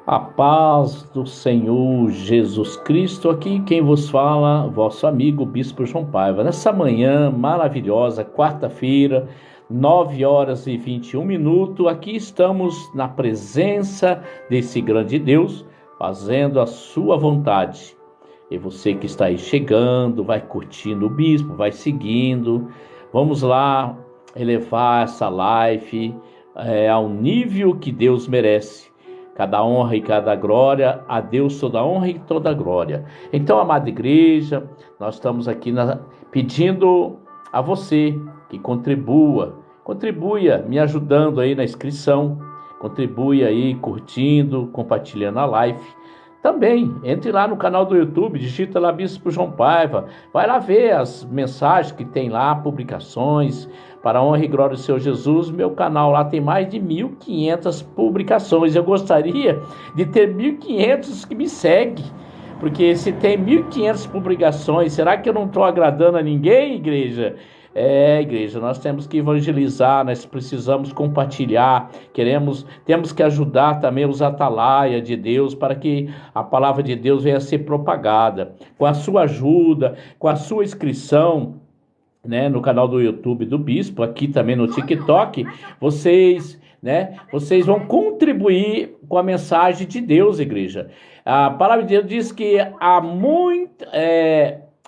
A paz do Senhor Jesus Cristo, aqui quem vos fala, vosso amigo Bispo João Paiva. Nessa manhã maravilhosa, quarta-feira, 9h21, aqui estamos na presença desse grande Deus, fazendo a sua vontade. E você que está aí chegando, vai curtindo o Bispo, vai seguindo. Vamos lá elevar essa live ao nível que Deus merece. Cada honra e cada glória, a Deus toda honra e toda glória. Então, amada igreja, nós estamos aqui pedindo a você que contribua me ajudando aí na inscrição, contribui aí curtindo, compartilhando a live. Também, entre lá no canal do YouTube, digita lá Bispo João Paiva, vai lá ver as mensagens que tem lá, publicações, para a honra e glória do Senhor Jesus. Meu canal lá tem mais de 1.500 publicações, eu gostaria de ter 1.500 que me seguem, porque se tem 1.500 publicações, será que eu não estou agradando a ninguém, igreja? Igreja, nós temos que evangelizar, nós precisamos compartilhar, temos que ajudar também os atalaia de Deus para que a palavra de Deus venha a ser propagada. Com a sua ajuda, com a sua inscrição, né, no canal do YouTube do Bispo, aqui também no TikTok, vocês vão contribuir com a mensagem de Deus, igreja. A palavra de Deus diz que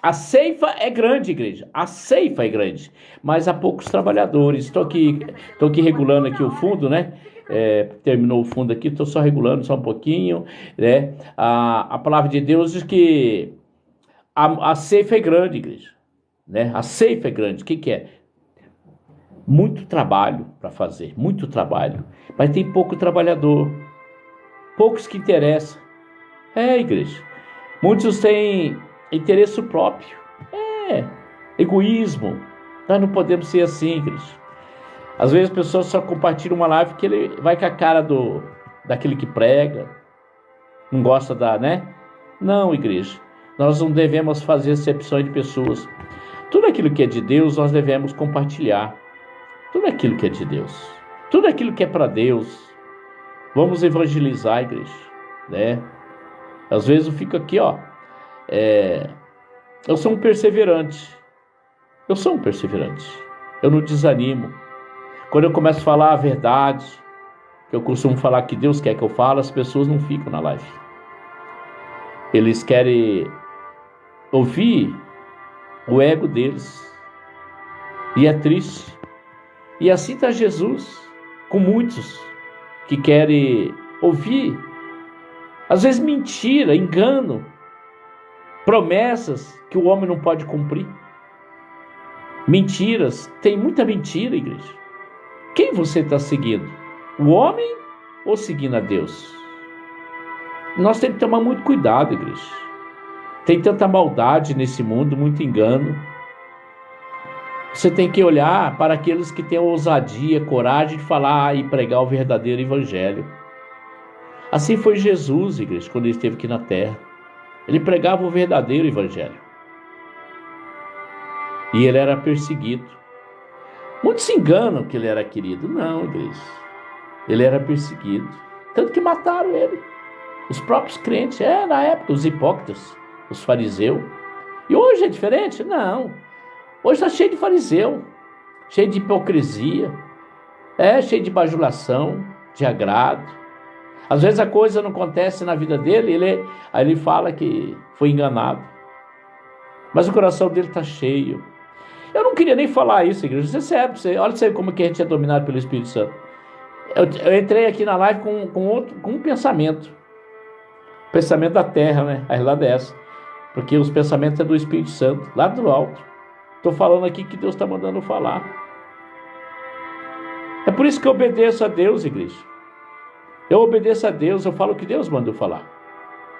a ceifa é grande, igreja. A ceifa é grande, mas há poucos trabalhadores. Estou aqui regulando aqui o fundo, né? Terminou o fundo aqui, estou só regulando só um pouquinho, né? A palavra de Deus diz que a ceifa é grande, igreja, né? A ceifa é grande. O que é? Muito trabalho para fazer, muito trabalho, mas tem pouco trabalhador, poucos que interessam. Igreja, muitos têm interesse próprio, egoísmo. Nós não podemos ser assim, igreja. Às vezes as pessoas só compartilham uma live que ele vai com a cara daquele que prega, não gosta né? Não, igreja, nós não devemos fazer acepção de pessoas. Tudo aquilo que é de Deus nós devemos compartilhar. Tudo aquilo que é de Deus, tudo aquilo que é para Deus, vamos evangelizar, igreja, né? Às vezes eu fico aqui, eu sou um perseverante, eu não desanimo. Quando eu começo a falar a verdade, que eu costumo falar que Deus quer que eu fale, as pessoas não ficam na live. Eles querem ouvir o ego deles, e é triste. E assim está Jesus com muitos que querem ouvir, às vezes mentira, engano, promessas que o homem não pode cumprir. Mentiras, tem muita mentira, igreja. Quem você está seguindo? O homem ou seguindo a Deus? Nós temos que tomar muito cuidado, igreja. Tem tanta maldade nesse mundo, muito engano. Você tem que olhar para aqueles que têm ousadia, coragem de falar e pregar o verdadeiro evangelho. Assim foi Jesus, igreja, quando ele esteve aqui na terra. Ele pregava o verdadeiro evangelho. E ele era perseguido. Muitos se enganam que ele era querido. Não, igreja. Ele era perseguido. Tanto que mataram ele. Os próprios crentes, na época, os hipócritas, os fariseus. E hoje é diferente? Não. Hoje está cheio de fariseu, cheio de hipocrisia, cheio de bajulação, de agrado. Às vezes a coisa não acontece na vida dele, aí ele fala que foi enganado. Mas o coração dele está cheio. Eu não queria nem falar isso, igreja. Olha como que a gente é dominado pelo Espírito Santo. Eu entrei aqui na live com um pensamento. Pensamento da terra, né? A realidade é essa. Porque os pensamentos é do Espírito Santo, lá do alto. Estou falando aqui que Deus está mandando falar. É por isso que eu obedeço a Deus, igreja. Eu obedeço a Deus, eu falo o que Deus mandou falar.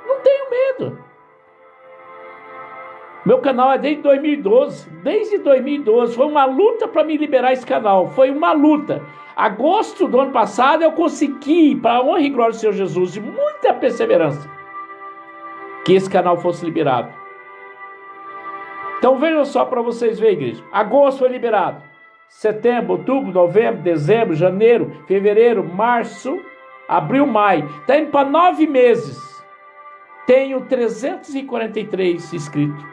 Não tenho medo. Meu canal é desde 2012. Desde 2012. Foi uma luta para me liberar esse canal. Foi uma luta. Agosto do ano passado eu consegui, para a honra e glória do Senhor Jesus, de muita perseverança, que esse canal fosse liberado. Então vejam só para vocês verem, igreja. Agosto foi liberado. Setembro, outubro, novembro, dezembro, janeiro, fevereiro, março, abril, maio, está indo para 9 meses. Tenho 343 inscritos.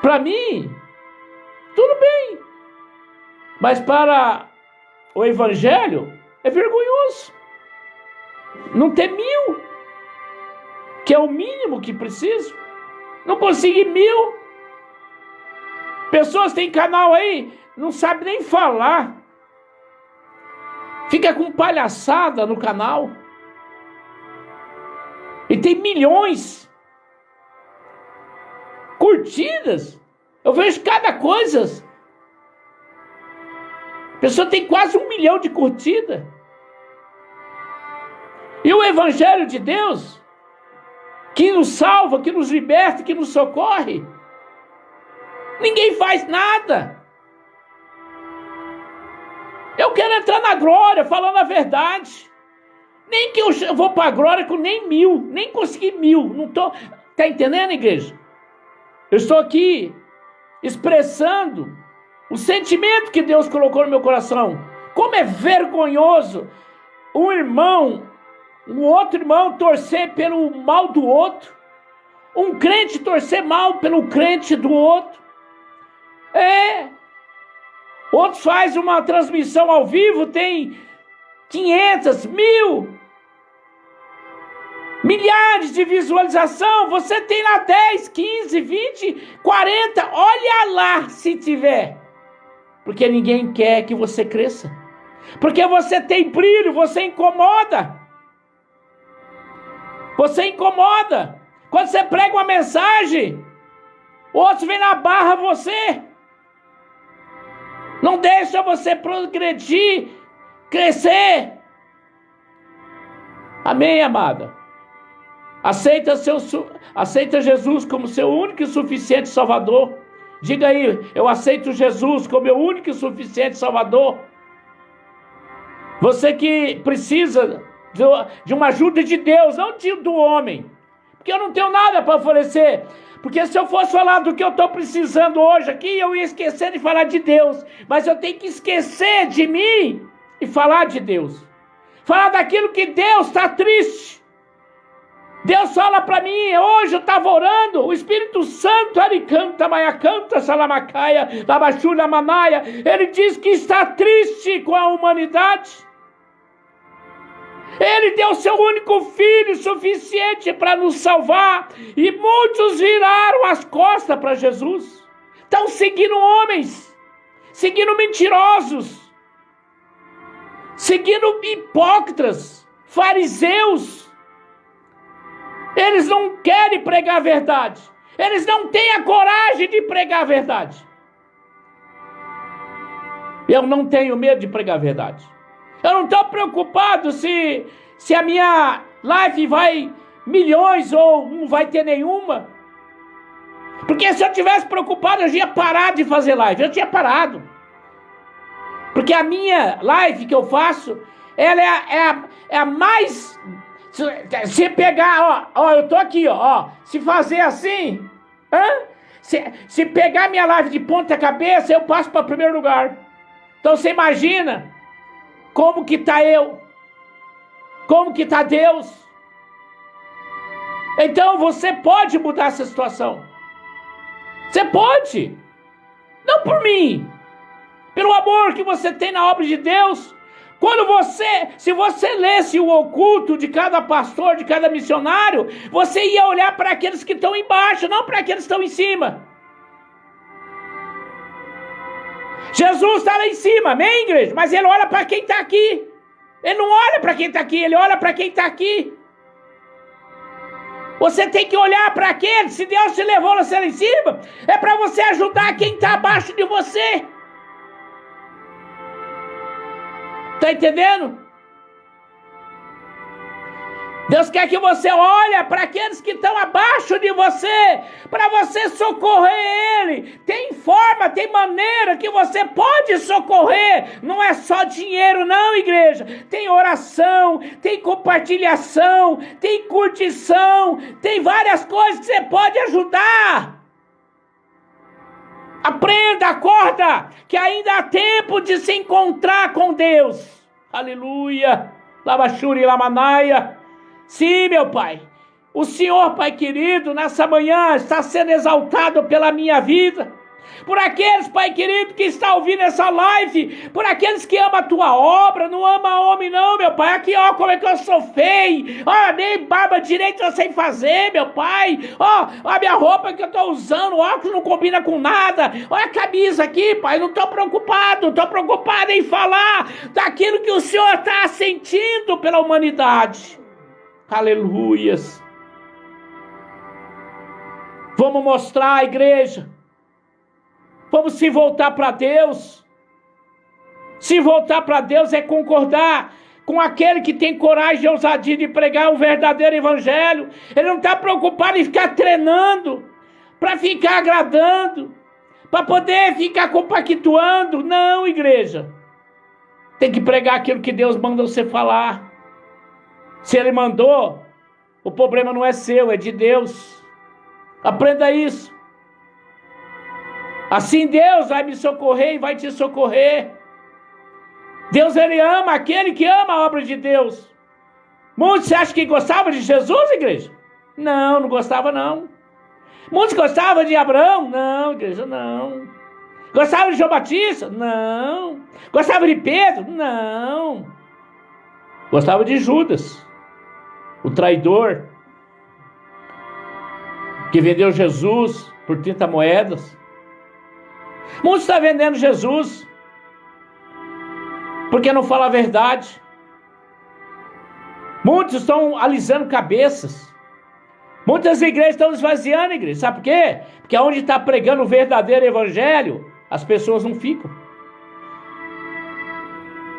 Para mim, tudo bem. Mas para o evangelho, é vergonhoso. Não ter 1000, que é o mínimo que preciso. Não consegui 1000. Pessoas têm canal aí, não sabe nem falar. Fica com palhaçada no canal. E tem milhões. Curtidas. Eu vejo cada coisa. A pessoa tem quase 1 milhão de curtidas. E o Evangelho de Deus, que nos salva, que nos liberta, que nos socorre, ninguém faz nada. Eu quero entrar na glória, falando a verdade. Nem que eu vou para a glória com nem 1000, nem consegui 1000. Não tô, tá entendendo, igreja? Eu estou aqui expressando o sentimento que Deus colocou no meu coração. Como é vergonhoso um outro irmão torcer pelo mal do outro. Um crente torcer mal pelo crente do outro. Outro faz uma transmissão ao vivo, tem 500, 1000, milhares de visualização. Você tem lá 10, 15, 20, 40. Olha lá se tiver. Porque ninguém quer que você cresça. Porque você tem brilho, você incomoda. Você incomoda. Quando você prega uma mensagem, outros vêm na barra você. Não deixa você progredir, crescer. Amém, amada? Aceita Jesus como seu único e suficiente Salvador. Diga aí, eu aceito Jesus como meu único e suficiente Salvador. Você que precisa de uma ajuda de Deus, não do homem. Porque eu não tenho nada para oferecer. Porque se eu fosse falar do que eu estou precisando hoje aqui, eu ia esquecer de falar de Deus. Mas eu tenho que esquecer de mim e falar de Deus. Falar daquilo que Deus está triste. Deus fala para mim, hoje eu estava orando, o Espírito Santo, Aricanta, Maiacanta, Salamacaia, Labachulha, Manaia, ele diz que está triste com a humanidade. Ele deu seu único filho suficiente para nos salvar. E muitos viraram as costas para Jesus. Estão seguindo homens. Seguindo mentirosos. Seguindo hipócritas. Fariseus. Eles não querem pregar a verdade. Eles não têm a coragem de pregar a verdade. Eu não tenho medo de pregar a verdade. Eu não estou preocupado se a minha live vai milhões ou não vai ter nenhuma. Porque se eu tivesse preocupado, eu já ia parar de fazer live. Eu tinha parado. Porque a minha live que eu faço, ela é a mais... Se pegar, ó, eu tô aqui, ó. Se fazer assim, se pegar minha live de ponta cabeça, eu passo para o primeiro lugar. Então você imagina... Como que está eu? Como que está Deus? Então você pode mudar essa situação. Você pode. Não por mim. Pelo amor que você tem na obra de Deus. Se você lesse o oculto de cada pastor, de cada missionário, você ia olhar para aqueles que estão embaixo, não para aqueles que estão em cima. Jesus está lá em cima, amém, igreja? Mas ele olha para quem está aqui. Ele não olha para quem está aqui, ele olha para quem está aqui. Você tem que olhar para aquele. Se Deus te levou você lá em cima, é para você ajudar quem está abaixo de você. Está entendendo? Deus quer que você olhe para aqueles que estão abaixo de você, para você socorrer ele. Tem forma, tem maneira que você pode socorrer. Não é só dinheiro não, igreja. Tem oração, tem compartilhação, tem curtição, tem várias coisas que você pode ajudar. Aprenda, acorda, que ainda há tempo de se encontrar com Deus. Aleluia. Labachuri, Lamanaia. Sim, meu Pai. O Senhor, Pai querido, nessa manhã está sendo exaltado pela minha vida. Por aqueles, Pai querido, que está ouvindo essa live, por aqueles que amam a tua obra, não ama homem não, meu Pai. Aqui, ó, como é que eu sou feio, ó, nem barba direita eu sei fazer, meu Pai. Ó, a minha roupa que eu estou usando, o óculos não combina com nada. Olha a camisa aqui, Pai, não estou preocupado em falar daquilo que o Senhor está sentindo pela humanidade. Aleluias. Vamos mostrar à igreja. Vamos se voltar para Deus. Se voltar para Deus é concordar com aquele que tem coragem e ousadia de pregar o verdadeiro evangelho. Ele não está preocupado em ficar treinando, para ficar agradando, para poder ficar compactuando. Não, igreja. Tem que pregar aquilo que Deus manda você falar. Se Ele mandou, o problema não é seu, é de Deus. Aprenda isso. Assim Deus vai me socorrer e vai te socorrer. Deus, Ele ama aquele que ama a obra de Deus. Muitos acham que gostavam de Jesus, igreja? Não, não gostava não. Muitos gostavam de Abraão? Não, igreja, não. Gostavam de João Batista? Não. Gostavam de Pedro? Não. Gostavam de Judas, o traidor, que vendeu Jesus por 30 moedas. Muitos estão vendendo Jesus porque não fala a verdade. Muitos estão alisando cabeças. Muitas igrejas estão esvaziando, igreja. Sabe por quê? Porque onde está pregando o verdadeiro evangelho, as pessoas não ficam.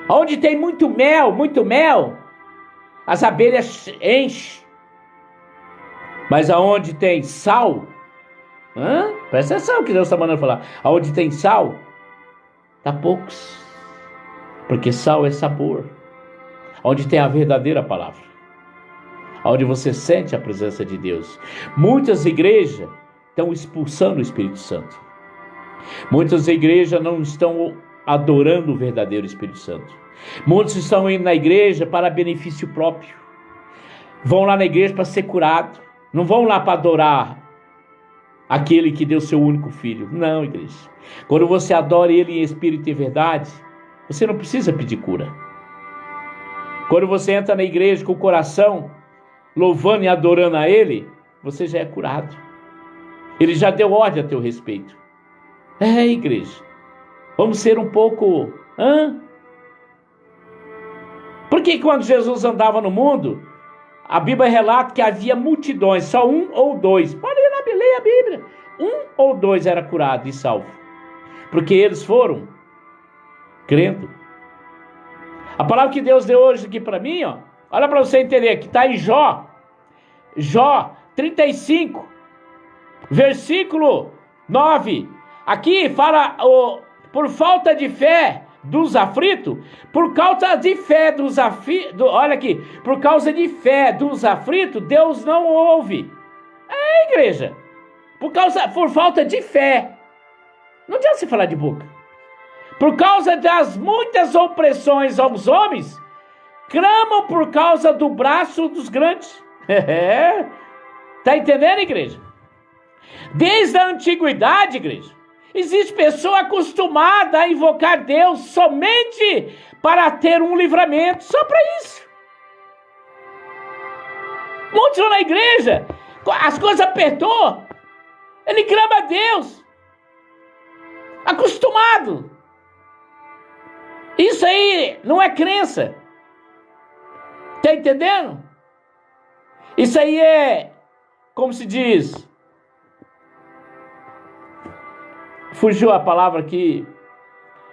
Onde tem muito mel, as abelhas enchem. Mas aonde tem sal, presta atenção que Deus está mandando falar. Aonde tem sal, tá poucos. Porque sal é sabor. Onde tem a verdadeira palavra. Onde você sente a presença de Deus. Muitas igrejas estão expulsando o Espírito Santo. Muitas igrejas não estão adorando o verdadeiro Espírito Santo. Muitos estão indo na igreja para benefício próprio. Vão lá na igreja para ser curado. Não vão lá para adorar aquele que deu seu único filho. Não, igreja. Quando você adora Ele em espírito e verdade, você não precisa pedir cura. Quando você entra na igreja com o coração louvando e adorando a Ele, você já é curado. Ele já deu ordem a teu respeito. Igreja. Vamos ser um pouco... Porque quando Jesus andava no mundo, a Bíblia relata que havia multidões, só um ou dois. Pode ir lá, ler a Bíblia. Um ou dois era curado e salvo. Porque eles foram crendo. A palavra que Deus deu hoje aqui para mim, ó, olha para você entender, que está em Jó 35, versículo 9. Aqui fala, por falta de fé dos aflitos, por causa de fé dos aflitos, olha aqui, por causa de fé dos aflitos, Deus não ouve. Igreja, por falta de fé. Não adianta você falar de boca. Por causa das muitas opressões aos homens, clamam por causa do braço dos grandes. Tá entendendo, igreja? Desde a antiguidade, igreja, existe pessoa acostumada a invocar Deus somente para ter um livramento, só para isso. Muitos vão na igreja, as coisas apertou, ele clama a Deus, acostumado. Isso aí não é crença. Tá entendendo? Isso aí é, como se diz, fugiu a palavra aqui,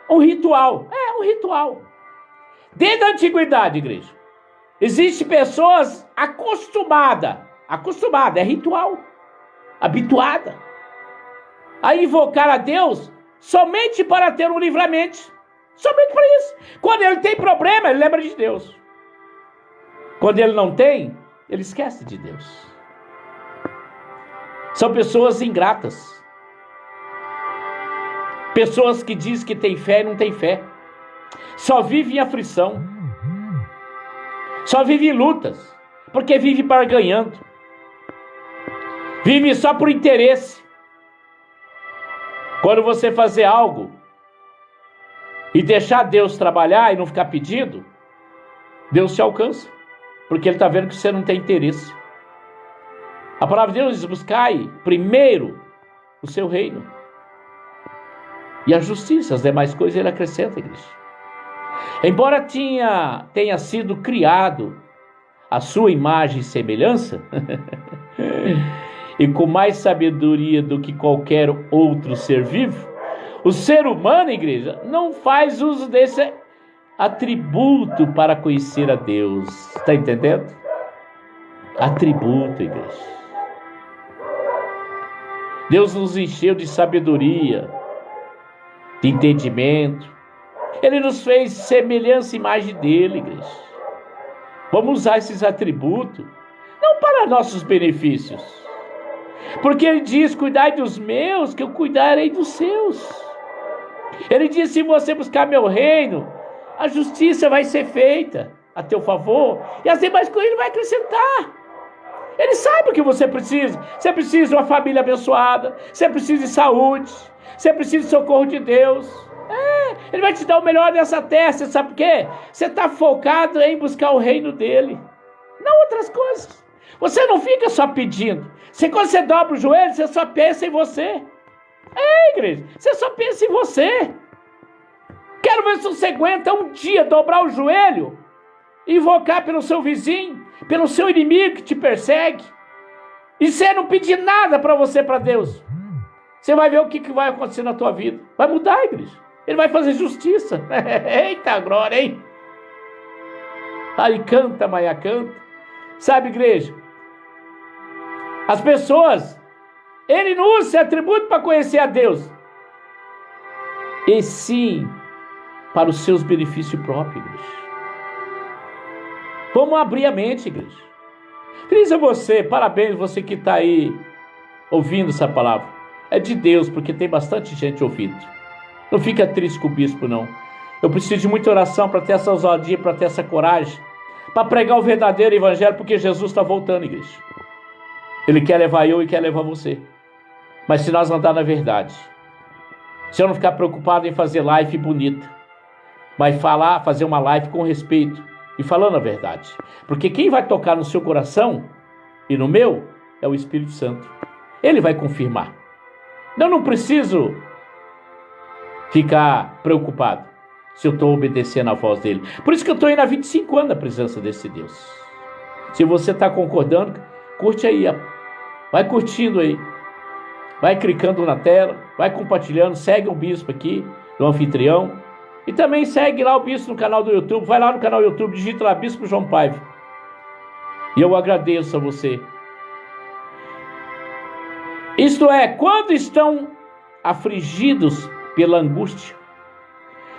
um ritual. Um ritual. Desde a antiguidade, igreja, existe pessoas acostumadas, é ritual, habituada a invocar a Deus somente para ter um livramento. Somente para isso. Quando ele tem problema, ele lembra de Deus. Quando ele não tem, ele esquece de Deus. São pessoas ingratas. Pessoas que dizem que tem fé e não tem fé. Só vivem em aflição. Só vive em lutas, porque vive barganhando. Vive só por interesse. Quando você fazer algo e deixar Deus trabalhar e não ficar pedindo, Deus te alcança, porque Ele está vendo que você não tem interesse. A palavra de Deus diz: buscai primeiro o seu reino e a justiça, as demais coisas Ele acrescenta, igreja. Embora tenha sido criado a sua imagem e semelhança, e com mais sabedoria do que qualquer outro ser vivo, o ser humano, igreja, não faz uso desse atributo para conhecer a Deus. Está entendendo? Atributo, igreja. Deus nos encheu de sabedoria, de entendimento. Ele nos fez semelhança e imagem dele, igreja. Vamos usar esses atributos, não para nossos benefícios. Porque Ele diz: cuidai dos meus, que eu cuidarei dos seus. Ele diz: se você buscar meu reino, a justiça vai ser feita a teu favor, e as demais coisas Ele vai acrescentar. Ele sabe o que você precisa. Você precisa de uma família abençoada, você precisa de saúde, você precisa de socorro de Deus. Ele vai te dar o melhor dessa terra. Você sabe por quê? Você está focado em buscar o reino dele, não outras coisas. Você não fica só pedindo. Quando você dobra o joelho, você só pensa em você. Igreja, você só pensa em você. Quero ver se você aguenta um dia dobrar o joelho, invocar pelo seu vizinho, pelo seu inimigo que te persegue, e você não pedir nada para você, para Deus. Você vai ver o que vai acontecer na tua vida. Vai mudar, igreja. Ele vai fazer justiça. Eita glória, hein? Aí canta, Maia, canta. Sabe, igreja, as pessoas, ele não usa esse atributo para conhecer a Deus, e sim para os seus benefícios próprios, igreja. Vamos abrir a mente, igreja. Feliz a você, parabéns, você que está aí ouvindo essa palavra. É de Deus, porque tem bastante gente ouvindo. Não fica triste com o bispo, não. Eu preciso de muita oração para ter essa ousadia, para ter essa coragem, para pregar o verdadeiro evangelho, porque Jesus está voltando, igreja. Ele quer levar eu e quer levar você. Mas se nós andar na verdade, se eu não ficar preocupado em fazer live bonita, mas fazer uma live com respeito e falando a verdade. Porque quem vai tocar no seu coração e no meu é o Espírito Santo. Ele vai confirmar. Eu não preciso ficar preocupado se eu estou obedecendo a voz dele. Por isso que eu estou indo há 25 anos na presença desse Deus. Se você está concordando, curte aí, vai curtindo aí, vai clicando na tela, vai compartilhando, segue o bispo aqui, do anfitrião, e também segue lá o bispo no canal do YouTube. Vai lá no canal do YouTube, digita lá Bispo João Paiva, e eu agradeço a você. Isto é, quando estão afligidos pela angústia.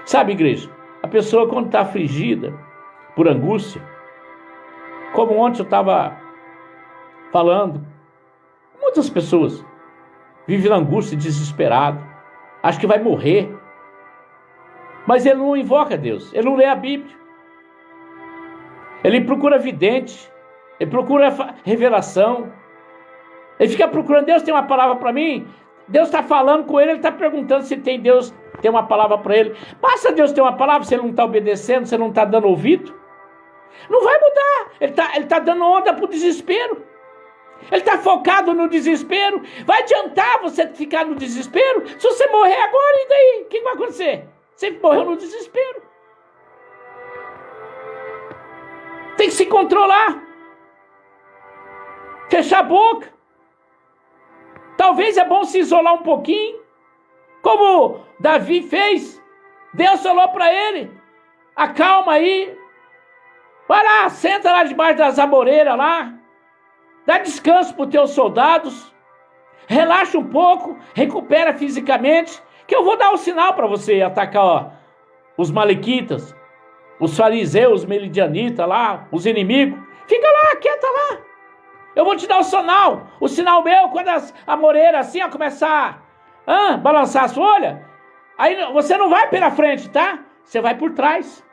Sabe, igreja, a pessoa quando está afligida por angústia, como ontem eu estava falando, muitas pessoas vivem na angústia, desesperado, acho que vai morrer, mas ele não invoca Deus, ele não lê a Bíblia, ele procura vidente, ele procura revelação, ele fica procurando: Deus tem uma palavra para mim. Deus está falando com ele está perguntando se Deus tem uma palavra para ele. Passa Deus ter uma palavra, se ele não está obedecendo, se ele não está dando ouvido. Não vai mudar, ele tá dando onda para o desespero. Ele está focado no desespero. Vai adiantar você ficar no desespero? Se você morrer agora, e daí? O que vai acontecer? Você morreu no desespero. Tem que se controlar. Fechar a boca. Talvez é bom se isolar um pouquinho, como Davi fez. Deus falou para ele: acalma aí, vai lá, senta lá debaixo das amoreiras lá, dá descanso para os teus soldados, relaxa um pouco, recupera fisicamente, que eu vou dar um sinal para você atacar os malequitas, os fariseus, os melidianitas lá, os inimigos. Fica lá, quieta lá. Eu vou te dar o sinal meu, quando as amoreiras assim começar a balançar as folhas, aí você não vai pela frente, tá? Você vai por trás.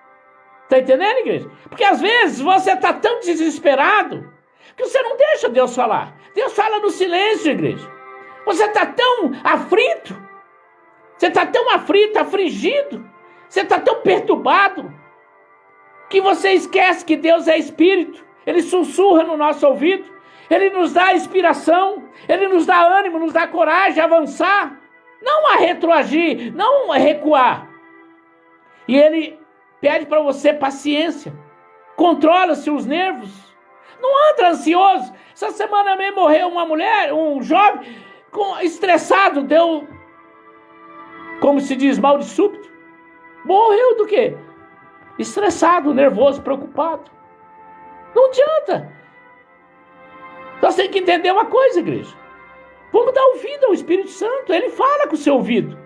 Está entendendo, igreja? Porque às vezes você está tão desesperado que você não deixa Deus falar. Deus fala no silêncio, igreja. Você está tão aflito. Você está tão aflito, afligido. Você está tão perturbado que você esquece que Deus é Espírito. Ele sussurra no nosso ouvido. Ele nos dá inspiração. Ele nos dá ânimo, nos dá coragem de avançar. Não a retroagir, não a recuar. E Ele pede para você paciência. Controla-se os nervos. Não anda ansioso. Essa semana mesmo morreu uma mulher, um jovem, estressado, deu, como se diz, mal de súbito. Morreu do quê? Estressado, nervoso, preocupado. Não adianta. Nós temos que entender uma coisa, igreja. Vamos dar ouvido ao Espírito Santo. Ele fala com o seu ouvido.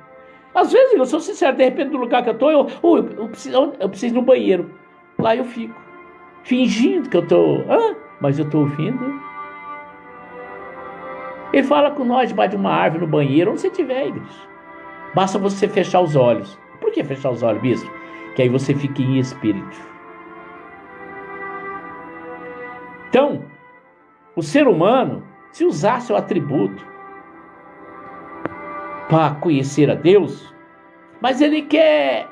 Às vezes, eu sou sincero, de repente, no lugar que eu estou, eu preciso ir no banheiro. Lá eu fico, fingindo que eu estou... mas eu estou ouvindo. Ele fala com nós debaixo de uma árvore, no banheiro, onde você estiver, igreja. Basta você fechar os olhos. Por que fechar os olhos, bispo? Que aí você fica em espírito. Então, o ser humano, se usar seu atributo para conhecer a Deus, mas ele quer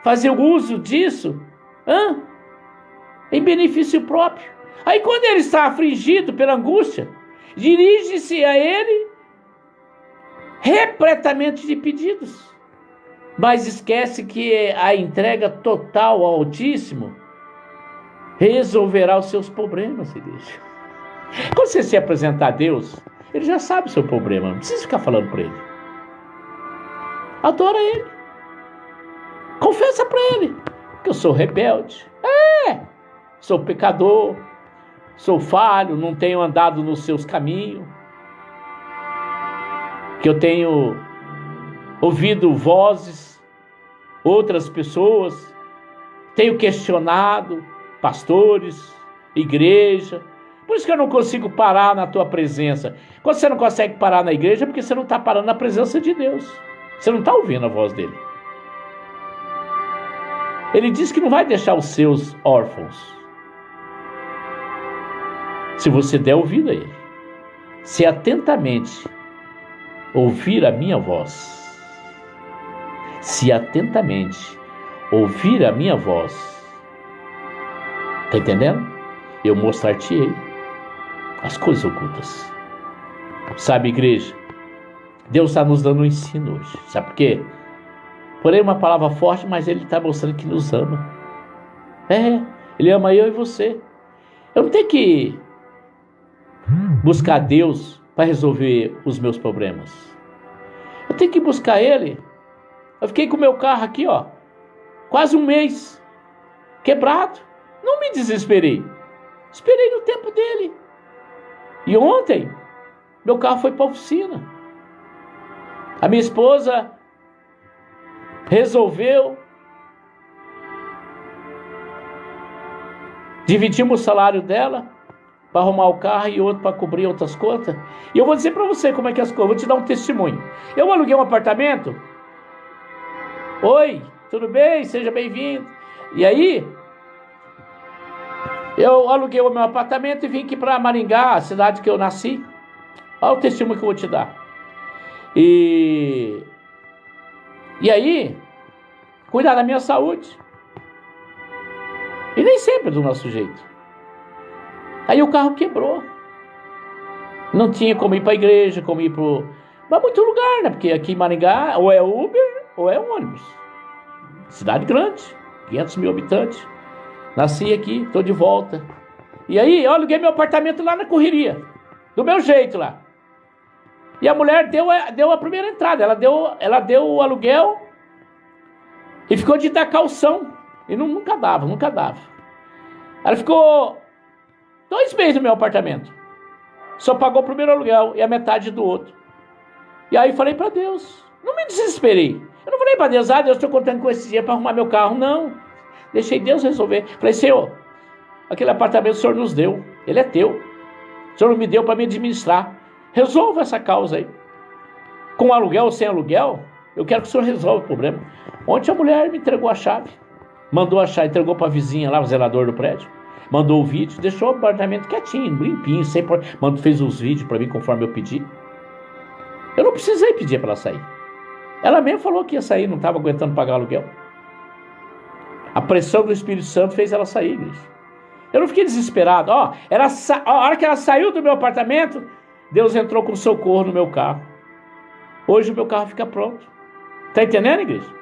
fazer o uso disso em benefício próprio. Aí quando ele está afligido pela angústia, dirige-se a ele repletamente de pedidos, mas esquece que a entrega total ao Altíssimo resolverá os seus problemas, igreja. Quando você se apresentar a Deus, Ele já sabe o seu problema, não precisa ficar falando para Ele. Adora Ele. Confessa para Ele que eu sou rebelde. Sou pecador. Sou falho, não tenho andado nos seus caminhos. Que eu tenho ouvido vozes, outras pessoas. Tenho questionado pastores, igreja. Por isso que eu não consigo parar na tua presença. Quando você não consegue parar na igreja, é porque você não está parando na presença de Deus. Você não está ouvindo a voz dele. Ele diz que não vai deixar os seus órfãos. Se você der ouvido a ele. Se atentamente ouvir a minha voz. Se atentamente ouvir a minha voz. Está entendendo? Eu mostrar-te-ei as coisas ocultas. Sabe, igreja? Deus está nos dando um ensino hoje. Sabe por quê? Porém, uma palavra forte, mas Ele está mostrando que nos ama. Ele ama eu e você. Eu não tenho que buscar Deus para resolver os meus problemas. Eu tenho que buscar Ele. Eu fiquei com o meu carro aqui, quase um mês, quebrado. Não me desesperei. Esperei no tempo dele. E ontem, meu carro foi para a oficina. A minha esposa resolveu. Dividimos o salário dela para arrumar o carro e outro para cobrir outras contas. E eu vou dizer para você como é que as coisas. Vou te dar um testemunho. Eu aluguei um apartamento. Oi, tudo bem? Seja bem-vindo. E aí, eu aluguei o meu apartamento e vim aqui para Maringá, a cidade que eu nasci. Olha o testemunho que eu vou te dar. E aí, cuidar da minha saúde. E nem sempre do nosso jeito. Aí o carro quebrou. Não tinha como ir para a igreja, como ir para muito lugar, né? Porque aqui em Maringá, ou é Uber, ou é ônibus. Cidade grande, 500 mil habitantes. Nasci aqui, estou de volta. E aí, eu aluguei meu apartamento lá na correria. Do meu jeito lá. E a mulher deu a primeira entrada. Ela deu o aluguel e ficou de dar calção. E nunca dava. Ela ficou 2 meses no meu apartamento. Só pagou o primeiro aluguel e a metade do outro. E aí falei para Deus. Não me desesperei. Eu não falei para Deus, Deus, estou contando com esse dinheiro para arrumar meu carro. Não. Deixei Deus resolver. Falei, Senhor, aquele apartamento o Senhor nos deu. Ele é teu. O Senhor me deu para me administrar. Resolva essa causa aí. Com aluguel ou sem aluguel, eu quero que o Senhor resolva o problema. Ontem a mulher me entregou a chave. Mandou achar, entregou para a vizinha lá, o zelador do prédio. Mandou o vídeo, deixou o apartamento quietinho, limpinho, fez os vídeos para mim conforme eu pedi. Eu não precisei pedir para ela sair. Ela mesmo falou que ia sair, não estava aguentando pagar aluguel. A pressão do Espírito Santo fez ela sair, igreja. Eu não fiquei desesperado. A hora que ela saiu do meu apartamento, Deus entrou com socorro no meu carro. Hoje o meu carro fica pronto. Está entendendo, igreja?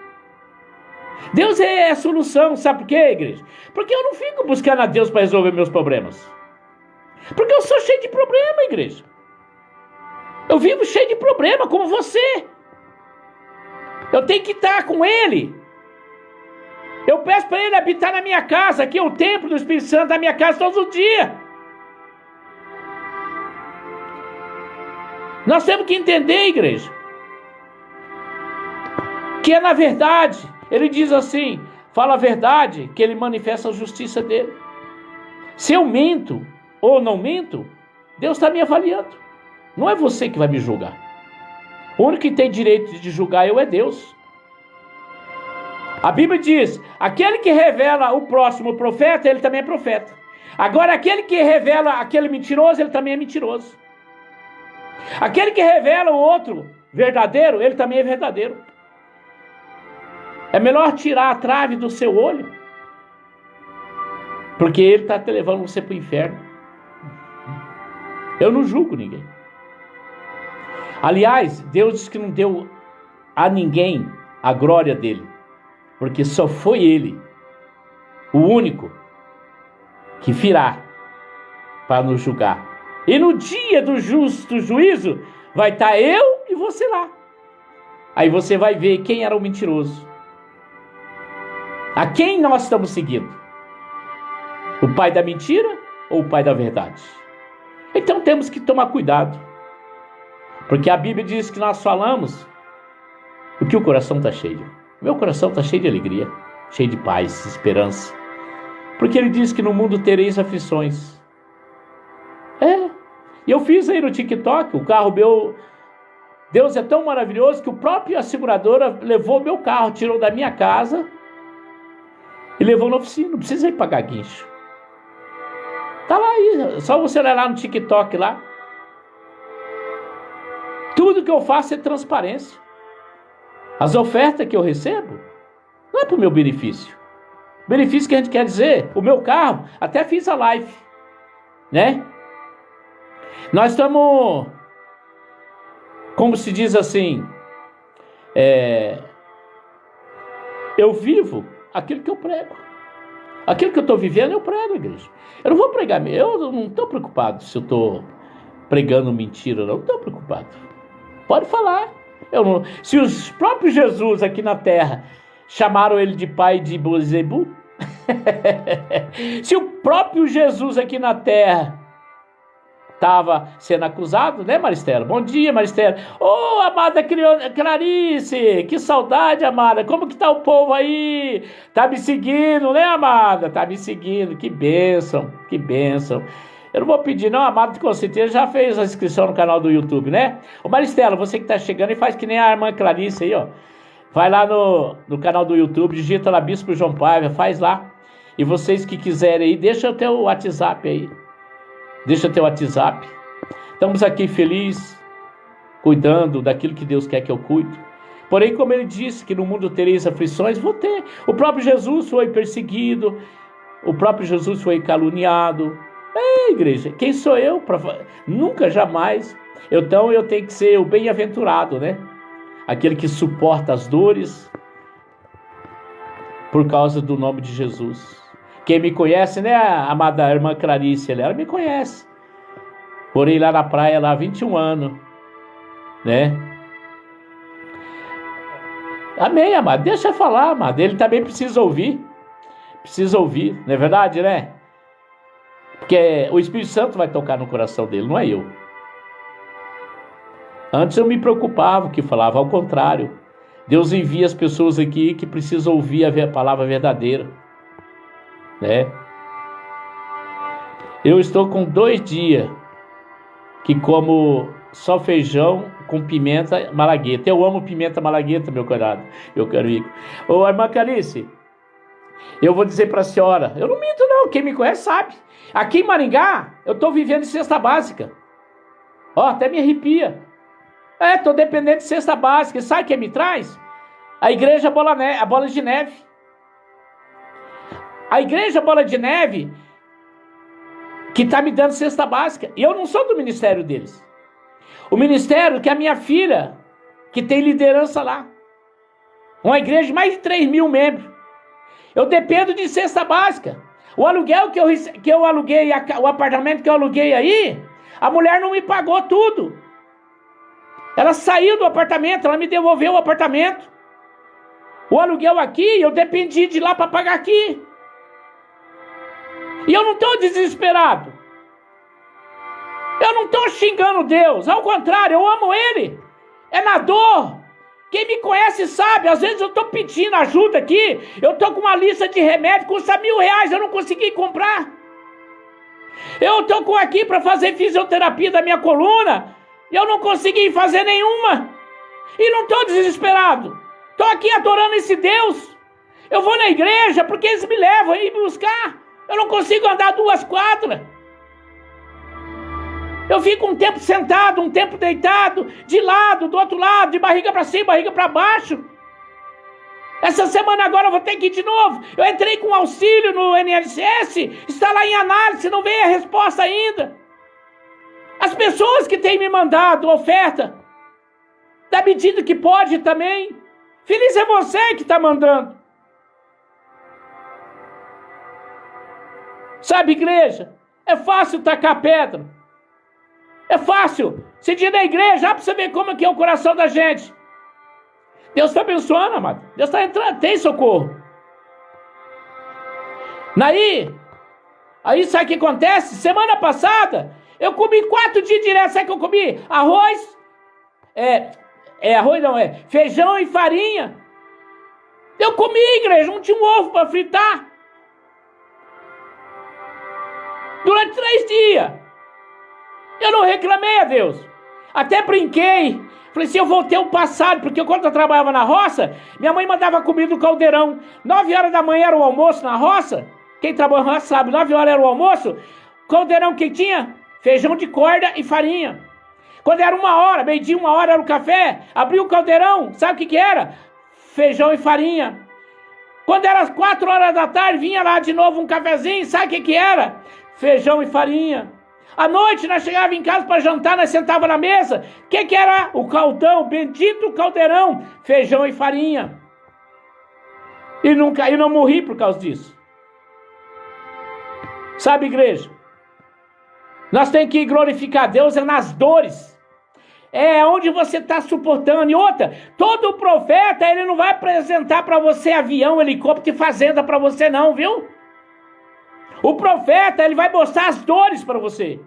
Deus é a solução, sabe por quê, igreja? Porque eu não fico buscando a Deus para resolver meus problemas. Porque eu sou cheio de problema, igreja. Eu vivo cheio de problema, como você. Eu tenho que estar com Ele. Eu peço para Ele habitar na minha casa, aqui é o templo do Espírito Santo da minha casa todos os dias. Nós temos que entender, igreja, que é na verdade, Ele diz assim, fala a verdade, que Ele manifesta a justiça dEle. Se eu minto ou não minto, Deus está me avaliando. Não é você que vai me julgar. O único que tem direito de julgar eu é Deus. A Bíblia diz, aquele que revela o próximo profeta, ele também é profeta. Agora, aquele que revela aquele mentiroso, ele também é mentiroso. Aquele que revela o outro verdadeiro, ele também é verdadeiro. É melhor tirar a trave do seu olho, porque ele está te levando você para o inferno. Eu não julgo ninguém. Aliás, Deus disse que não deu a ninguém a glória dele, porque só foi Ele, o único, que virá para nos julgar. E no dia do justo juízo, vai estar eu e você lá. Aí você vai ver quem era o mentiroso. A quem nós estamos seguindo? O pai da mentira ou o pai da verdade? Então temos que tomar cuidado. Porque a Bíblia diz que nós falamos o que o coração está cheio. Meu coração está cheio de alegria, cheio de paz, esperança. Porque Ele diz que no mundo tereis aflições. E eu fiz aí no TikTok, o carro meu... Deus é tão maravilhoso que o próprio seguradora levou meu carro, tirou da minha casa e levou na oficina. Não precisa ir pagar guincho. Tá lá aí, só você olhar lá no TikTok lá. Tudo que eu faço é transparência. As ofertas que eu recebo não é para o meu benefício. Benefício que a gente quer dizer, o meu carro, até fiz a live, né? Nós estamos, como se diz assim, eu vivo aquilo que eu prego. Aquilo que eu estou vivendo, eu prego, igreja. Eu não vou pregar, eu não estou preocupado se eu estou pregando mentira, não estou preocupado. Pode falar. Se os próprios Jesus aqui na terra chamaram ele de pai de Beelzebul, se o próprio Jesus aqui na terra estava sendo acusado, né, Maristela? Bom dia, Maristela. Ô, amada Clarice, que saudade, amada. Como que tá o povo aí? Tá me seguindo, né, amada? Tá me seguindo. Que bênção, que bênção. Eu não vou pedir não, amado, com certeza já fez a inscrição no canal do YouTube, né? Ô Maristela, você que tá chegando e faz que nem a irmã Clarice aí, ó. Vai lá no canal do YouTube, digita lá Bispo João Paiva, faz lá. E vocês que quiserem aí, deixa o teu WhatsApp aí. Deixa o teu WhatsApp. Estamos aqui felizes, cuidando daquilo que Deus quer que eu cuide. Porém, como Ele disse que no mundo tereis aflições, vou ter. O próprio Jesus foi perseguido, o próprio Jesus foi caluniado. Igreja, quem sou eu? Nunca, jamais. Então eu tenho que ser o bem-aventurado, né? Aquele que suporta as dores por causa do nome de Jesus. Quem me conhece, né, a amada irmã Clarice, ela me conhece. Morei lá na praia, lá há 21 anos, né? Amém, amado. Deixa eu falar, amado. Ele também precisa ouvir. Precisa ouvir, não é verdade, né? Porque o Espírito Santo vai tocar no coração dele, não é eu. Antes eu me preocupava, que falava ao contrário. Deus envia as pessoas aqui que precisam ouvir a palavra verdadeira, né? Eu estou com 2 dias que como só feijão com pimenta malagueta. Eu amo pimenta malagueta, meu caro amigo. Ô, irmã Calice, Eu vou dizer para a senhora, eu não minto não, quem me conhece sabe. Aqui em Maringá, eu estou vivendo de cesta básica. Ó, até me arrepia. Estou dependendo de cesta básica. E sabe quem me traz? A igreja a Bola de Neve. A igreja Bola de Neve que está me dando cesta básica. E eu não sou do ministério deles. O ministério que é a minha filha, que tem liderança lá. Uma igreja de mais de 3 mil membros. Eu dependo de cesta básica. O aluguel que eu aluguei, o apartamento que eu aluguei aí, a mulher não me pagou tudo. Ela saiu do apartamento, ela me devolveu o apartamento. O aluguel aqui, eu dependi de lá para pagar aqui. E eu não estou desesperado. Eu não estou xingando Deus. Ao contrário, eu amo Ele. É na dor. Quem me conhece sabe. Às vezes eu estou pedindo ajuda aqui. Eu estou com uma lista de remédio. Custa R$1.000. Eu não consegui comprar. Eu estou aqui para fazer fisioterapia da minha coluna. E eu não consegui fazer nenhuma. E não estou desesperado. Estou aqui adorando esse Deus. Eu vou na igreja porque eles me levam a ir buscar. Eu não consigo andar 2 quadras. Eu fico um tempo sentado, um tempo deitado, de lado, do outro lado, de barriga para cima, barriga para baixo. Essa semana agora eu vou ter que ir de novo. Eu entrei com auxílio no INSS, está lá em análise, não veio a resposta ainda. As pessoas que têm me mandado oferta, da medida que pode também. Feliz é você que está mandando. Sabe, igreja, é fácil tacar pedra. É fácil. Você diz na igreja, para você ver como é que é o coração da gente. Deus está abençoando, amado. Deus está entrando, tem socorro. Aí sabe o que acontece? Semana passada, eu comi 4 dias direto. Sabe o que eu comi? Arroz, feijão e farinha. Eu comi, igreja, não tinha um ovo para fritar. Durante 3 dias. Eu não reclamei a Deus. Até brinquei. Falei assim, eu voltei ao passado. Porque quando eu trabalhava na roça, minha mãe mandava comida do caldeirão. 9 horas da manhã era o almoço na roça. Quem trabalha na roça sabe, 9 horas era o almoço. Caldeirão que tinha? Feijão de corda e farinha. Quando era 1 hora, meio-dia, 1 hora era o café. Abria o caldeirão. Sabe o que era? Feijão e farinha. Quando era as 4 horas da tarde, vinha lá de novo um cafezinho. Sabe o que era? Feijão e farinha. À noite, nós chegávamos em casa para jantar, nós sentávamos na mesa. O que era? O caldão, bendito caldeirão, feijão e farinha. E não morri por causa disso. Sabe, igreja? Nós temos que glorificar Deus nas dores. É onde você está suportando. E outra, todo profeta, ele não vai apresentar para você avião, helicóptero e fazenda para você não, viu? O profeta, ele vai mostrar as dores para você.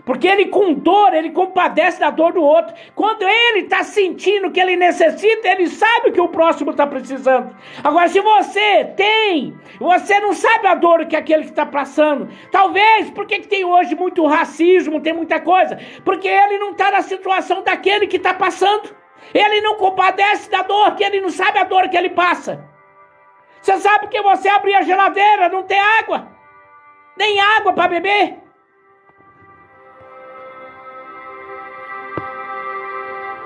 Porque ele com dor, ele compadece da dor do outro. Quando ele está sentindo que ele necessita, ele sabe o que o próximo está precisando. Agora, se você não sabe a dor que aquele que está passando. Talvez, porque que tem hoje muito racismo, tem muita coisa. Porque ele não está na situação daquele que está passando. Ele não compadece da dor, que ele não sabe a dor que ele passa. Você sabe que você abrir a geladeira, não tem água. Nem água para beber.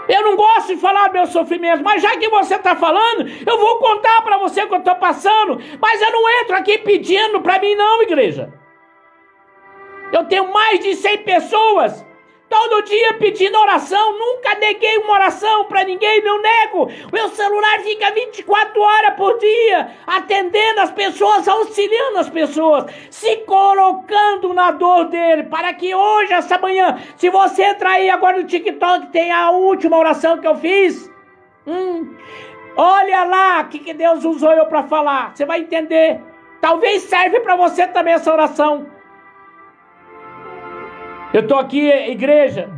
Eu não gosto de falar do meu sofrimento, mas já que você está falando, eu vou contar para você o que eu estou passando. Mas eu não entro aqui pedindo para mim não, igreja. Eu tenho mais de 100 pessoas todo dia pedindo oração. Nunca neguei uma oração para ninguém, não nego. Meu celular fica 24 horas por dia, atendendo as pessoas, auxiliando as pessoas, se colocando na dor dele, para que hoje, essa manhã, se você entrar aí agora no TikTok, tem a última oração que eu fiz. Olha lá o que Deus usou eu para falar. Você vai entender. Talvez serve para você também essa oração. Eu estou aqui, igreja,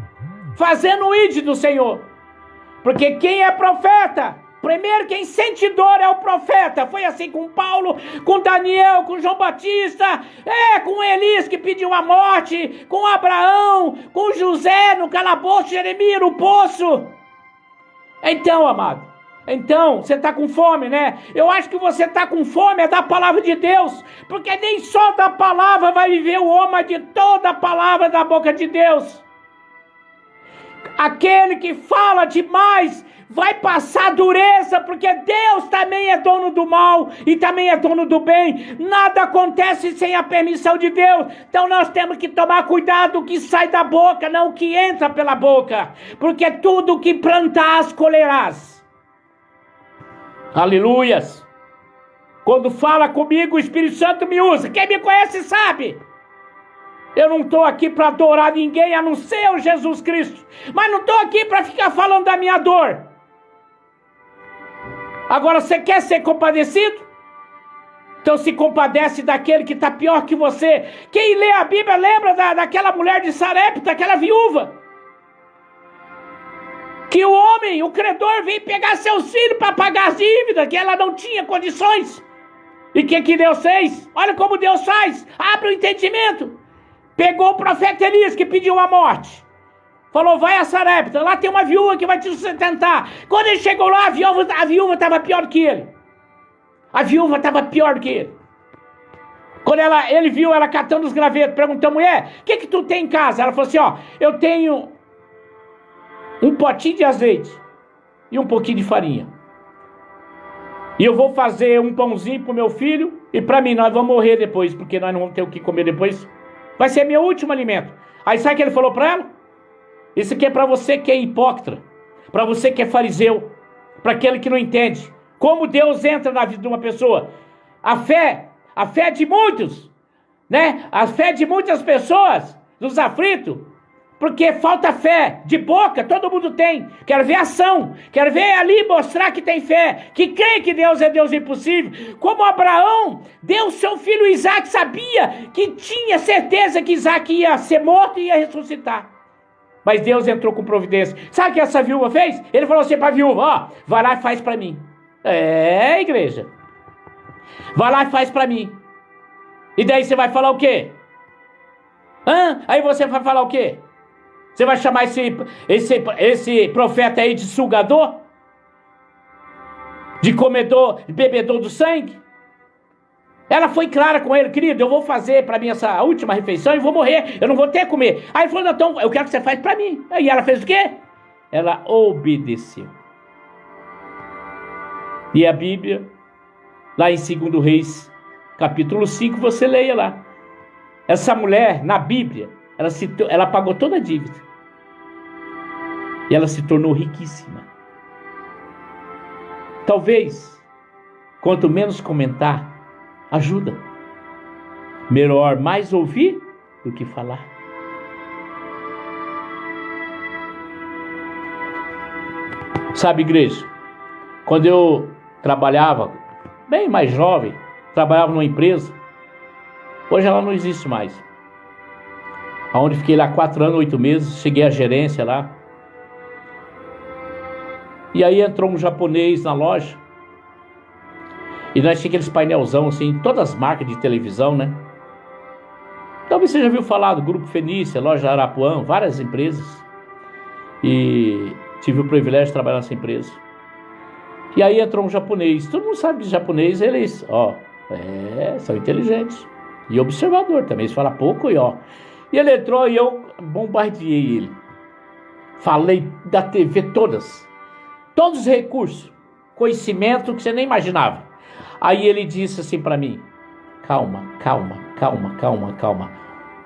fazendo o ID do Senhor. Porque quem é profeta, primeiro quem sente dor é o profeta. Foi assim com Paulo, com Daniel, com João Batista, com Elias que pediu a morte, com Abraão, com José no calabouço, Jeremias no poço. Então, amado, Então, você está com fome, né? Eu acho que você está com fome da palavra de Deus, porque nem só da palavra vai viver o homem, mas de toda a palavra da boca de Deus. Aquele que fala demais vai passar dureza, porque Deus também é dono do mal e também é dono do bem. Nada acontece sem a permissão de Deus. Então nós temos que tomar cuidado o que sai da boca, não o que entra pela boca, porque tudo que plantarás, colherás. Aleluias! Quando fala comigo, o Espírito Santo me usa. Quem me conhece sabe. Eu não estou aqui para adorar ninguém, a não ser o Jesus Cristo. Mas não estou aqui para ficar falando da minha dor. Agora, você quer ser compadecido? Então se compadece daquele que está pior que você. Quem lê a Bíblia lembra daquela mulher de Sarepta, aquela viúva. Que o homem, o credor, veio pegar seus filhos para pagar as dívidas, que ela não tinha condições. E o que Deus fez? Olha como Deus faz. Abre o entendimento. Pegou o profeta Elias, que pediu a morte. Falou, vai a Sarepta, lá tem uma viúva que vai te sustentar. Quando ele chegou lá, a viúva estava pior que ele. A viúva estava pior que ele. Quando ele viu ela catando os gravetos, perguntou, mulher, o que tu tem em casa? Ela falou assim, eu tenho um potinho de azeite e um pouquinho de farinha. E eu vou fazer um pãozinho pro meu filho e para mim, nós vamos morrer depois, porque nós não vamos ter o que comer depois. Vai ser meu último alimento. Aí sabe o que ele falou para ela? Isso aqui é para você que é hipócrita, para você que é fariseu, para aquele que não entende. Como Deus entra na vida de uma pessoa. A fé de muitos, né? A fé de muitas pessoas, dos aflitos, porque falta fé. De boca todo mundo tem. Quero ver ação. Quero ver ali mostrar que tem fé. Que crê que Deus é Deus impossível. Como Abraão deu seu filho Isaac. Sabia que tinha certeza que Isaac ia ser morto e ia ressuscitar. Mas Deus entrou com providência. Sabe o que essa viúva fez? Ele falou assim para a viúva, vai lá e faz para mim. Igreja. Vai lá e faz para mim. E daí você vai falar o quê? Aí você vai falar o quê? Você vai chamar esse profeta aí de sugador? De comedor, de bebedor do sangue? Ela foi clara com ele, querido, eu vou fazer para mim essa última refeição e vou morrer, eu não vou ter que comer. Aí ele falou, não, então eu quero que você faça para mim. Aí ela fez o quê? Ela obedeceu. E a Bíblia, lá em 2 Reis, capítulo 5, você leia lá. Essa mulher, na Bíblia, ela pagou toda a dívida. E ela se tornou riquíssima. Talvez, quanto menos comentar, ajuda. Melhor mais ouvir do que falar. Sabe, igreja, quando eu trabalhava, bem mais jovem, trabalhava numa empresa, hoje ela não existe mais. Onde fiquei lá 4 anos, 8 meses, cheguei à gerência lá. E aí entrou um japonês na loja. E nós tínhamos aqueles painelzão assim, todas as marcas de televisão, né? Talvez você já viu falar do Grupo Fenícia, Loja Arapuã, várias empresas. E tive o privilégio de trabalhar nessa empresa. E aí entrou um japonês. Todo mundo sabe que os japoneses, eles, são inteligentes. E observador também, eles falam pouco e E ele entrou e eu bombardeei ele. Falei da TV todos os recursos, conhecimento que você nem imaginava. Aí ele disse assim para mim, calma.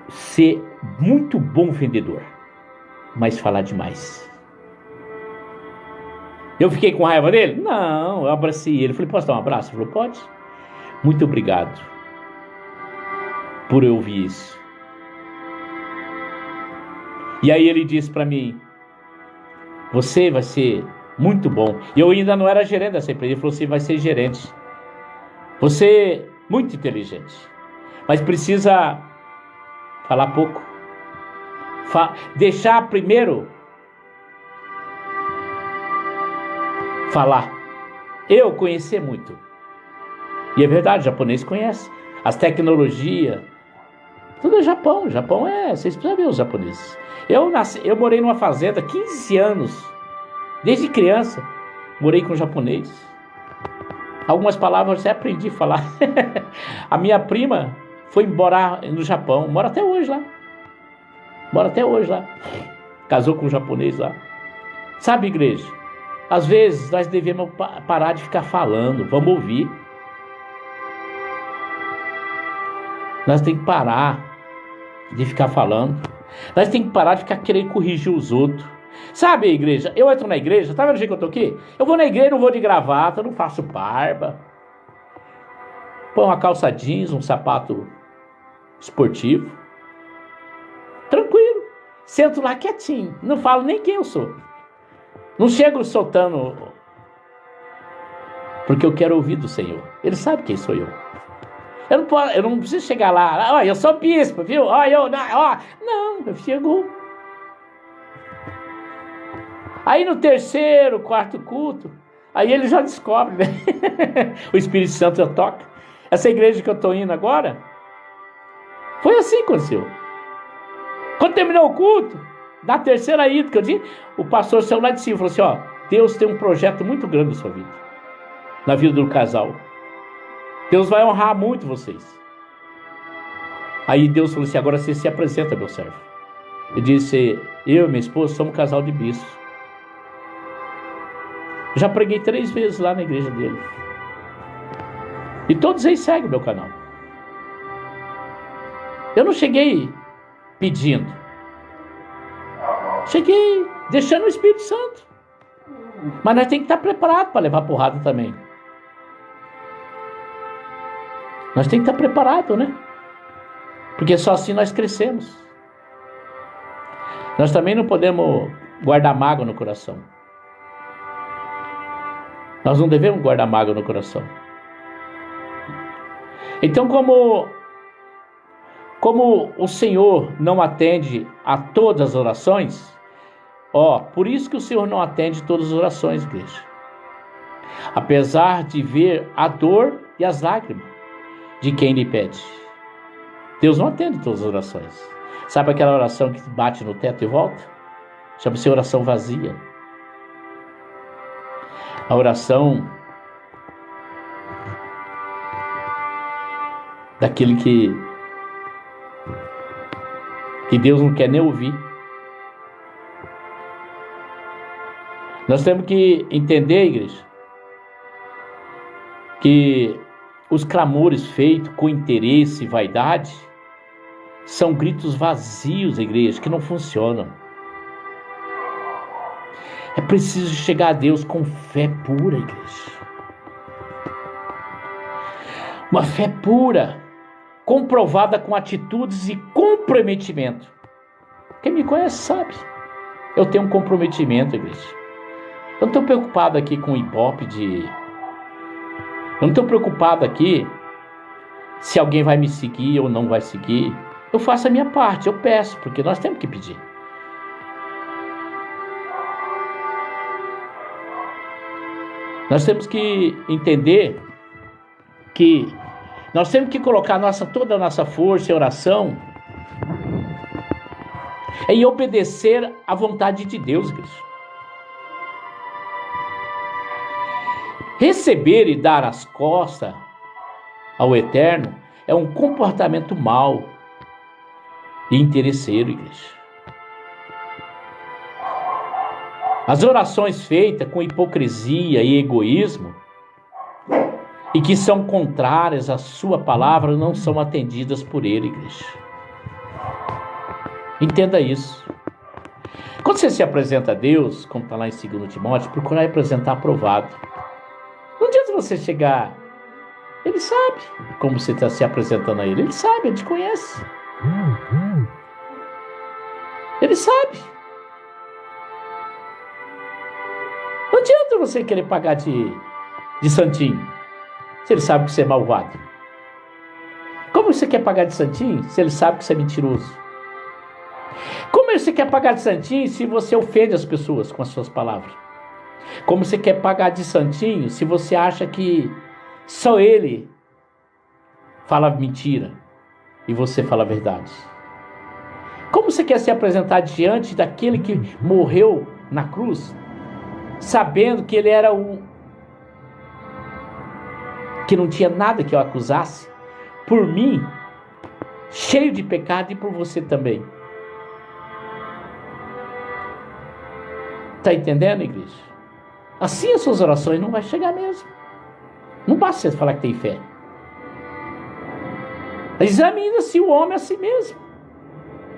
Ser muito bom vendedor, mas falar demais. Eu fiquei com raiva dele? Não, eu abracei ele. Falei, posso dar um abraço? Ele falou, pode. Muito obrigado por eu ouvir isso. E aí ele disse para mim, você vai ser muito bom. E eu ainda não era gerente dessa empresa. Ele falou, você vai ser gerente. Você é muito inteligente, mas precisa falar pouco. Deixar primeiro falar. Eu conhecer muito. E é verdade, o japonês conhece. As tecnologias, tudo é Japão. Japão vocês precisam ver os japoneses. Eu morei numa fazenda 15 anos, desde criança. morei com japonês. Algumas palavras eu já aprendi a falar. A minha prima foi morar no Japão, mora até hoje lá. Casou com um japonês lá. Sabe, igreja? Às vezes nós devemos parar de ficar falando, vamos ouvir. Nós temos que parar de ficar falando. Nós temos que parar de ficar querendo corrigir os outros. Sabe, igreja? Eu entro na igreja, tá vendo o jeito que eu tô aqui? Eu vou na igreja, não vou de gravata, não faço barba. Põe uma calça jeans, um sapato esportivo. Tranquilo. Sento lá quietinho. Não falo nem quem eu sou. Não chego soltando. Porque eu quero ouvir do Senhor. Ele sabe quem sou eu. Eu não preciso chegar lá. Ó, eu sou bispo, viu? Ó, não, eu chego. Aí no terceiro, quarto culto, aí ele já descobre, né? O Espírito Santo já toca. Essa igreja que eu estou indo agora, foi assim que aconteceu. Quando terminou o culto, na terceira ida que eu disse, o pastor saiu lá de cima e falou assim, ó, Deus tem um projeto muito grande na sua vida, na vida do casal. Deus vai honrar muito vocês. Aí Deus falou assim, agora você se apresenta, meu servo. Eu disse, eu e minha esposa somos um casal de bispos. Já preguei 3 vezes lá na igreja dele. E todos eles seguem meu canal. Eu não cheguei pedindo. Cheguei deixando o Espírito Santo. Mas nós temos que estar preparados para levar porrada também. Nós temos que estar preparados, né? Porque só assim nós crescemos. Nós também não podemos guardar mágoa no coração. Nós não devemos guardar mágoa no coração. Então, como o Senhor não atende a todas as orações, por isso que o Senhor não atende todas as orações, igreja. Apesar de ver a dor e as lágrimas de quem lhe pede. Deus não atende todas as orações. Sabe aquela oração que bate no teto e volta? Chama-se oração vazia. A oração daquele que Deus não quer nem ouvir. Nós temos que entender, igreja, que os clamores feitos com interesse e vaidade são gritos vazios, igreja, que não funcionam. É preciso chegar a Deus com fé pura, igreja. Uma fé pura, comprovada com atitudes e comprometimento. Quem me conhece sabe. Eu tenho um comprometimento, igreja. Eu não estou preocupado aqui com o ibope de... Eu não estou preocupado aqui se alguém vai me seguir ou não vai seguir. Eu faço a minha parte, eu peço, porque nós temos que pedir. Nós temos que entender que nós temos que colocar toda a nossa força e oração em obedecer à vontade de Deus, igreja. Receber e dar as costas ao Eterno é um comportamento mau e interesseiro, igreja. As orações feitas com hipocrisia e egoísmo e que são contrárias à sua palavra não são atendidas por ele, igreja. Entenda isso. Quando você se apresenta a Deus, como está lá em 2 Timóteo, procurar apresentar aprovado. Não adianta você chegar... Ele sabe como você está se apresentando a ele. Ele sabe, ele te conhece. Ele sabe. Não adianta você querer pagar de santinho, se ele sabe que você é malvado. Como você quer pagar de santinho, se ele sabe que você é mentiroso? Como você quer pagar de santinho, se você ofende as pessoas com as suas palavras? Como você quer pagar de santinho, se você acha que só ele fala mentira e você fala a verdade? Como você quer se apresentar diante daquele que morreu na cruz sabendo que ele era que não tinha nada que eu acusasse, por mim, cheio de pecado, e por você também. Está entendendo, igreja? Assim as suas orações não vão chegar mesmo. Não basta você falar que tem fé. Examina-se o homem a si mesmo.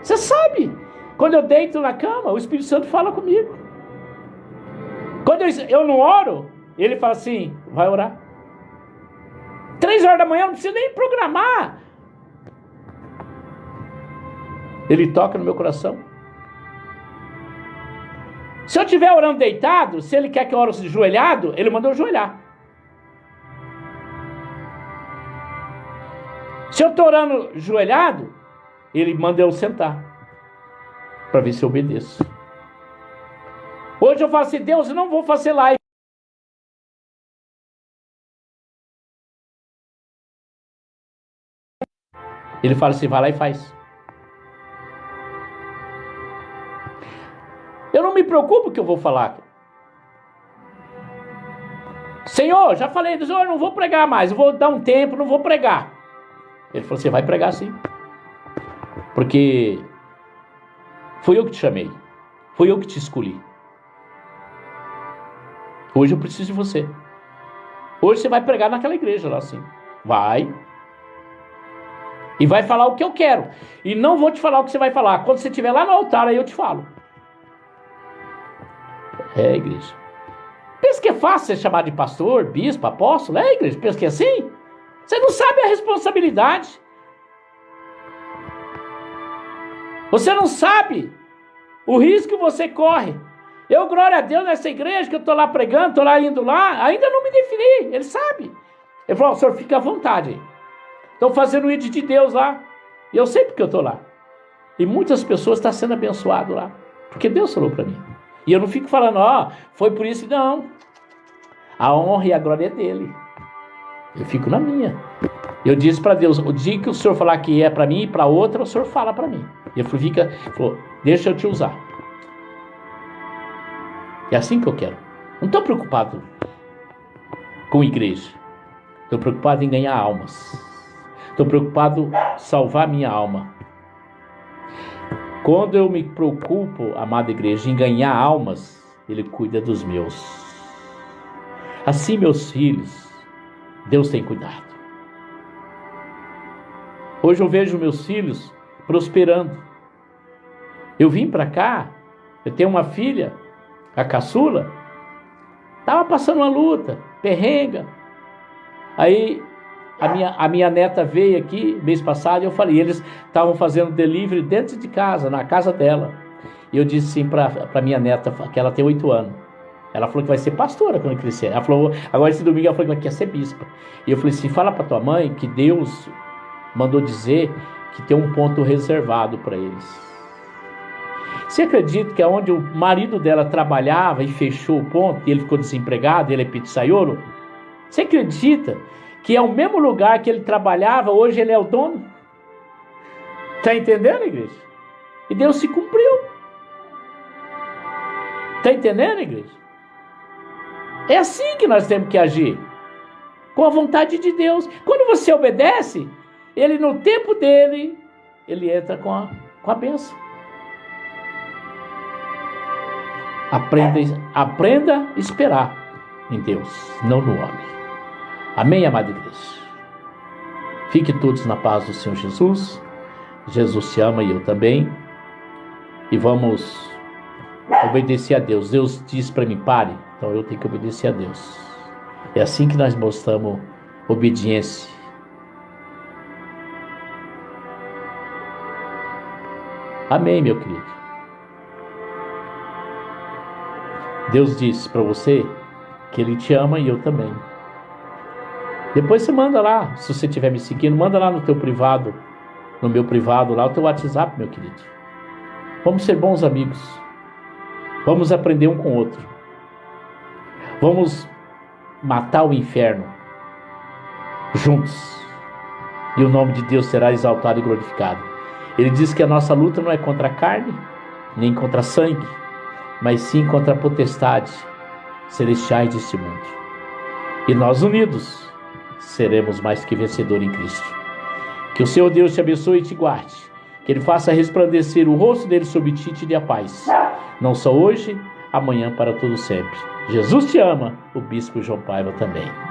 Você sabe, quando eu deito na cama, o Espírito Santo fala comigo. Quando eu não oro, ele fala assim, vai orar. 3 horas da manhã, não precisa nem programar. Ele toca no meu coração. Se eu estiver orando deitado, se ele quer que eu ore ajoelhado, ele manda eu ajoelhar. Se eu estou orando ajoelhado, ele manda eu sentar, para ver se eu obedeço. Hoje eu falo assim, Deus, eu não vou fazer live. Ele fala assim, vai lá e faz. Eu não me preocupo com o que eu vou falar. Senhor, já falei, Senhor, eu não vou pregar mais, eu vou dar um tempo, não vou pregar. Ele falou, você vai pregar sim. Porque foi eu que te chamei. Foi eu que te escolhi. Hoje eu preciso de você. Hoje você vai pregar naquela igreja lá assim. Vai. E vai falar o que eu quero. E não vou te falar o que você vai falar. Quando você estiver lá no altar, aí eu te falo. É, igreja. Pensa que é fácil ser chamado de pastor, bispo, apóstolo? É, igreja. Pensa que é assim? Você não sabe a responsabilidade. Você não sabe o risco que você corre. Eu, glória a Deus, nessa igreja que eu estou lá pregando, estou lá indo lá, ainda não me defini. Ele sabe. Ele falou, senhor, fica à vontade aí. Estou fazendo o ID de Deus lá. E eu sei porque eu estou lá. E muitas pessoas estão sendo abençoadas lá. Porque Deus falou para mim. E eu não fico falando, foi por isso. Não. A honra e a glória é dele. Eu fico na minha. Eu disse para Deus, o dia que o senhor falar que é para mim e para outra, o senhor fala para mim. E ele falou, deixa eu te usar. É assim que eu quero. Não estou preocupado com igreja. Estou preocupado em ganhar almas. Estou preocupado em salvar minha alma. Quando eu me preocupo, amada igreja, em ganhar almas, Ele cuida dos meus. Assim, meus filhos, Deus tem cuidado. Hoje eu vejo meus filhos prosperando. Eu vim para cá, eu tenho uma filha, a caçula, estava passando uma luta, perrenga. Aí a minha neta veio aqui mês passado e eu falei, eles estavam fazendo delivery dentro de casa, na casa dela. E eu disse assim para minha neta, que ela tem 8 anos. Ela falou que vai ser pastora quando crescer. Ela falou, agora esse domingo ela falou que vai ser bispa. E eu falei assim, fala para tua mãe que Deus mandou dizer que tem um ponto reservado para eles. Você acredita que onde o marido dela trabalhava e fechou o ponto, e ele ficou desempregado, ele é pizzaiolo? Você acredita que é o mesmo lugar que ele trabalhava, hoje ele é o dono? Está entendendo, igreja? E Deus se cumpriu. Está entendendo, igreja? É assim que nós temos que agir. Com a vontade de Deus. Quando você obedece, Ele no tempo dele, Ele entra com a bênção. Aprenda a esperar em Deus, não no homem. Amém, amada igreja? Fique todos na paz do Senhor Jesus. Jesus te ama e eu também. E vamos obedecer a Deus. Deus diz para mim, pare. Então eu tenho que obedecer a Deus. É assim que nós mostramos obediência. Amém, meu querido? Deus disse para você que Ele te ama e eu também. Depois você manda lá, se você estiver me seguindo, manda lá no teu privado, no meu privado lá, o teu WhatsApp, meu querido. Vamos ser bons amigos. Vamos aprender um com o outro. Vamos matar o inferno juntos. E o nome de Deus será exaltado e glorificado. Ele diz que a nossa luta não é contra a carne, nem contra sangue, mas sim contra a potestade, celestiais deste mundo. E nós unidos seremos mais que vencedores em Cristo. Que o Senhor Deus te abençoe e te guarde. Que Ele faça resplandecer o rosto dele sobre ti e te dê a paz. Não só hoje, amanhã, para todo sempre. Jesus te ama, o Bispo João Paiva também.